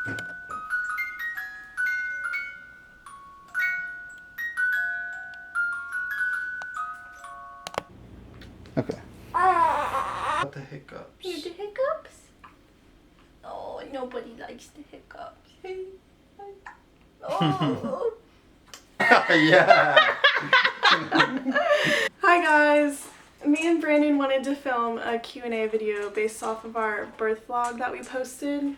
Okay. What the hiccups? You the hiccups? Oh, nobody likes the hiccups. Oh. Yeah. Hi guys. Me and Brandon wanted to film a Q&A video based off of our birth vlog that we posted.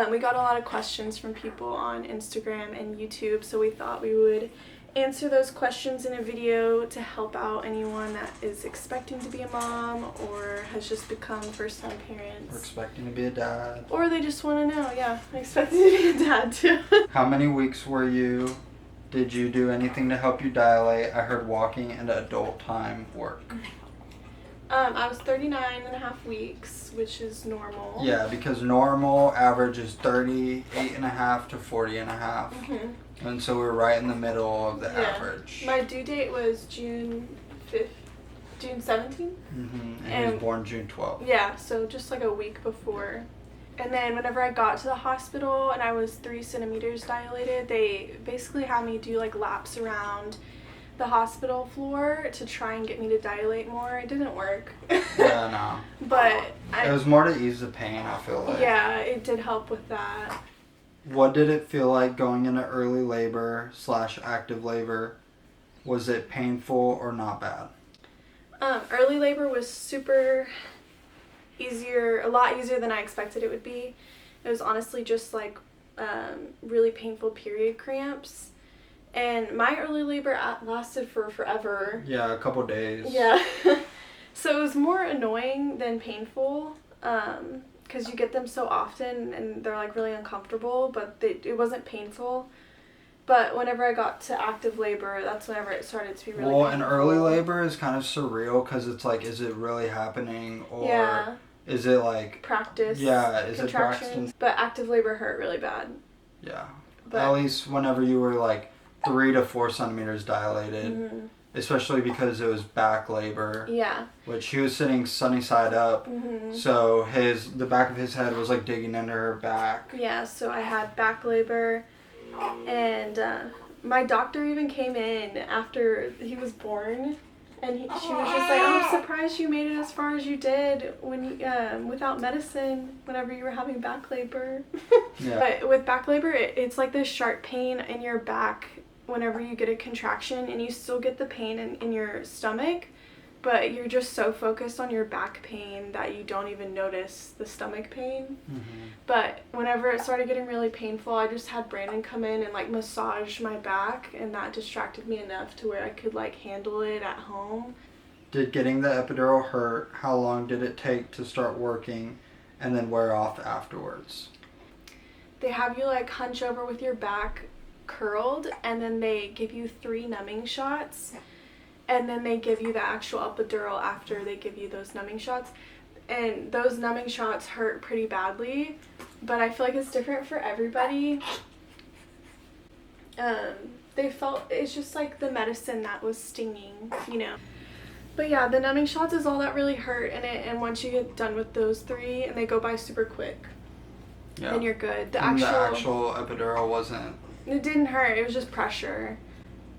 We got a lot of questions from people on Instagram and YouTube, so we thought we would answer those questions in a video to help out anyone that is expecting to be a mom or has just become first-time parents. We're expecting to be a dad. Or they just want to know, yeah, I'm expecting to be a dad too. How many weeks were you? Did you do anything to help you dilate? I heard walking and adult time work. I was 39 and a half weeks, which is normal. Yeah, because normal average is 38 and a half to 40 and a half. Mm-hmm. And so we're right in the middle of the average. My due date was June 5th, June 17th. Mm-hmm. And he was born June 12th. Yeah, so just like a week before. And then whenever I got to the hospital and I was 3 centimeters dilated, they basically had me do like laps around the hospital floor to try and get me to dilate more. It didn't work. Yeah, no. But it was more to ease the pain, I feel like. Yeah, it did help with that. What did it feel like going into early labor / active labor? Was it painful or not bad? Early labor was super easier, a lot easier than I expected it would be. It was honestly just like really painful period cramps. And my early labor lasted for forever. Yeah, a couple days. Yeah. So it was more annoying than painful. Because you get them so often and they're like really uncomfortable, but it wasn't painful. But whenever I got to active labor, that's whenever it started to be really painful. And early labor is kind of surreal because it's like, is it really happening or is it like practice? Yeah, is it practice? But active labor hurt really bad. Yeah, but at least whenever you were like 3 to 4 centimeters dilated. Mm-hmm. Especially because it was back labor. Yeah. Which he was sitting sunny side up. Mm-hmm. So the back of his head was like digging into her back. Yeah, so I had back labor. And my doctor even came in after he was born. And she was just like, oh, I'm surprised you made it as far as you did when without medicine whenever you were having back labor. Yeah. But with back labor, it's like this sharp pain in your back whenever you get a contraction, and you still get the pain in your stomach, but you're just so focused on your back pain that you don't even notice the stomach pain. Mm-hmm. But whenever it started getting really painful, I just had Brandon come in and like massage my back, and that distracted me enough to where I could like handle it at home. Did getting the epidural hurt? How long did it take to start working and then wear off afterwards? They have you like hunch over with your back curled, and then they give you 3 numbing shots, and then they give you the actual epidural after they give you those numbing shots. And those numbing shots hurt pretty badly, but I feel like it's different for everybody. It's just like the medicine that was stinging, you know. But yeah, the numbing shots is all that really hurt, and once you get done with those 3, and they go by super quick, then you're good. The actual epidural wasn't... It didn't hurt, it was just pressure.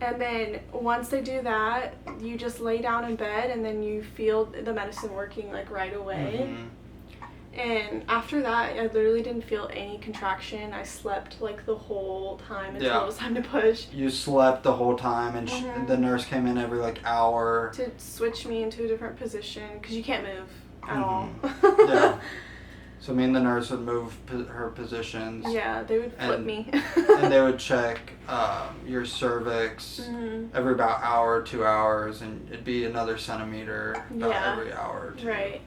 And then once they do that, you just lay down in bed and then you feel the medicine working like right away. Mm-hmm. And after that, I literally didn't feel any contraction. I slept like the whole time until it was time to push. You slept the whole time, and mm-hmm. The nurse came in every like hour. To switch me into a different position, because you can't move at all. Yeah. So me and the nurse would move her positions. Yeah, they would flip me. And they would check your cervix every about hour, 2 hours, and it'd be another centimeter about every hour or 2. Right.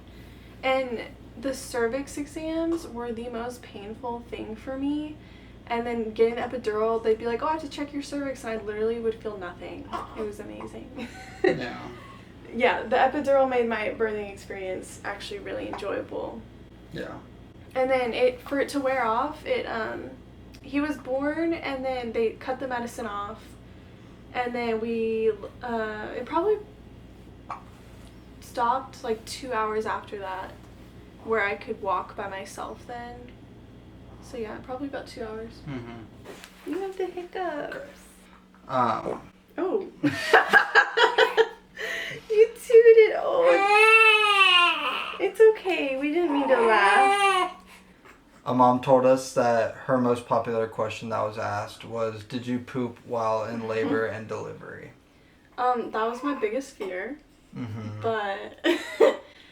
And the cervix exams were the most painful thing for me. And then getting the epidural, they'd be like, oh, I have to check your cervix, and I literally would feel nothing. It was amazing. Yeah. Yeah, the epidural made my birthing experience actually really enjoyable. Yeah. And then for it to wear off, he was born, and then they cut the medicine off, and then it probably stopped like 2 hours after that, where I could walk by myself then. So yeah, probably about 2 hours. Mm-hmm. You have the hiccups. Okay. Oh. You tooted. Oh. It's okay. We didn't mean to laugh. A mom told us that her most popular question that was asked was, did you poop while in labor and delivery? That was my biggest fear. Mm-hmm. But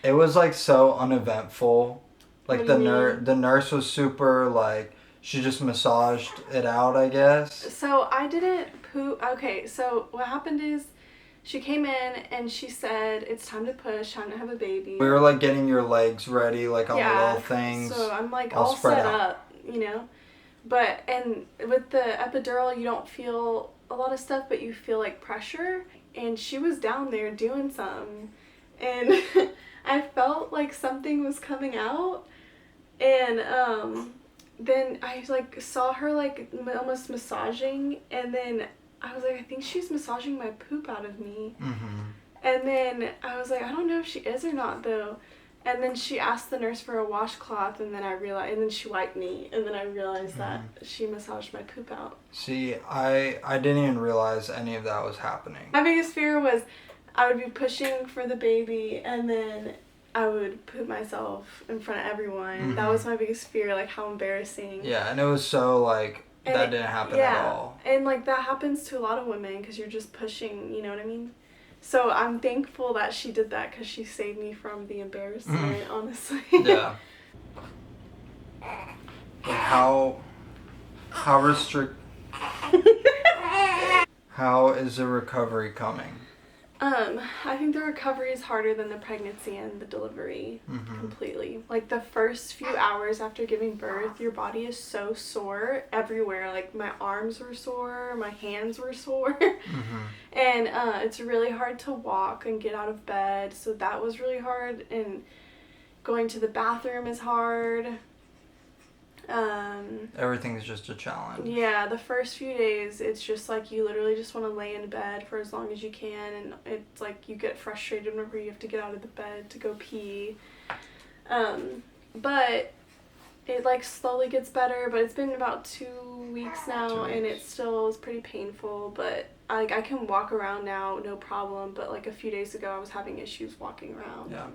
it was like so uneventful. Like the nurse was super like, she just massaged it out, I guess. So I didn't poop. Okay, so what happened is she came in and she said, it's time to push, time to have a baby. We were like getting your legs ready, like on little things. So I'm like all set up, you know. But, and with the epidural, you don't feel a lot of stuff, but you feel like pressure. And she was down there doing something. And I felt like something was coming out. And then I like saw her like almost massaging. And then I was like, I think she's massaging my poop out of me. Mm-hmm. And then I was like, I don't know if she is or not though. And then she asked the nurse for a washcloth, and then I realized, and then she wiped me, and then I realized that she massaged my poop out. See, I didn't even realize any of that was happening. My biggest fear was I would be pushing for the baby, and then I would poop myself in front of everyone. Mm-hmm. That was my biggest fear, like how embarrassing. Yeah, and it was so like, and that didn't happen at all. And like that happens to a lot of women because you're just pushing, you know what I mean? So I'm thankful that she did that because she saved me from the embarrassment, honestly. Yeah. How is the recovery coming? I think the recovery is harder than the pregnancy and the delivery completely. Like the first few hours after giving birth, your body is so sore everywhere. Like my arms were sore, my hands were sore. And it's really hard to walk and get out of bed. So that was really hard. And going to the bathroom is hard. Everything's just a challenge. Yeah, the first few days it's just like you literally just want to lay in bed for as long as you can, and it's like you get frustrated whenever you have to get out of the bed to go pee. But it like slowly gets better, but it's been about 2 weeks now and it still is pretty painful, but I can walk around now no problem, but like a few days ago I was having issues walking around. Yeah.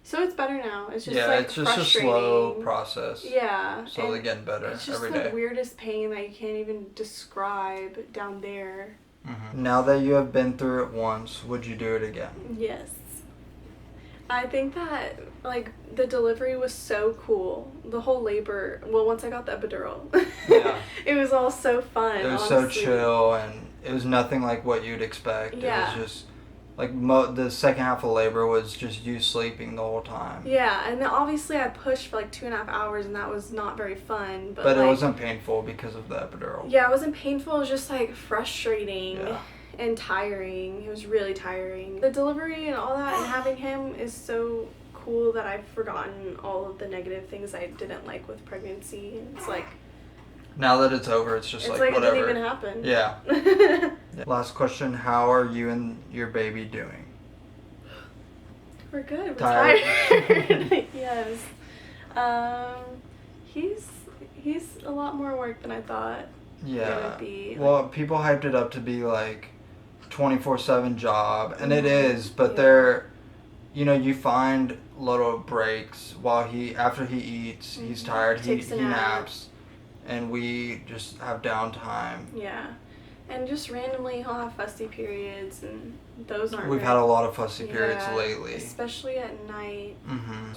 So it's better now. It's just it's just a slow process. Yeah. Slowly getting better every day. It's just the weirdest pain that you can't even describe down there. Now that you have been through it once, would you do it again? Yes. I think that like the delivery was so cool. The whole labor, well, once I got the epidural, it was all so fun. It was so chill, and it was nothing like what you'd expect. Yeah. It was just like the second half of labor was just you sleeping the whole time. Yeah, and then obviously I pushed for like 2.5 hours, and that was not very fun. But like, it wasn't painful because of the epidural. Yeah, it wasn't painful. It was just like frustrating and tiring. It was really tiring. The delivery and all that, and having him is so cool that I've forgotten all of the negative things I didn't like with pregnancy. It's like now that it's over, it's just like whatever. It didn't even happen. Yeah. Last question, how are you and your baby doing? We're good. We're tired. Yes. He's a lot more work than I thought it would be. Well, people hyped it up to be like 24/7 job, and it is, but they're, you know, you find little breaks while after he eats, he's tired, he naps. And we just have downtime. Yeah. And just randomly he'll have fussy periods, and those aren't We've had a lot of fussy periods lately. Especially at night.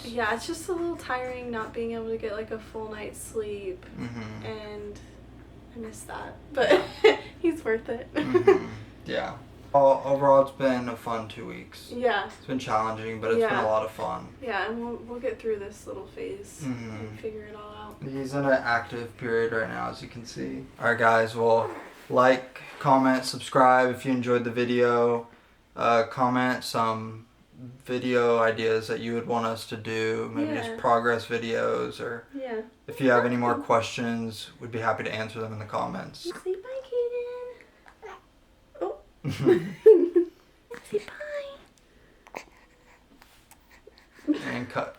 Yeah, it's just a little tiring not being able to get like a full night's sleep. And I miss that. But he's worth it. Yeah. Overall, it's been a fun 2 weeks. Yeah. It's been challenging, but it's been a lot of fun. Yeah, and we'll get through this little phase and figure it all out. He's in an active period right now, as you can see. Alright guys, well, like, comment, subscribe if you enjoyed the video. Comment some video ideas that you would want us to do. Maybe just progress videos, or if you have any more questions, we'd be happy to answer them in the comments. Say bye, Caden. Oh. Say bye. And cut.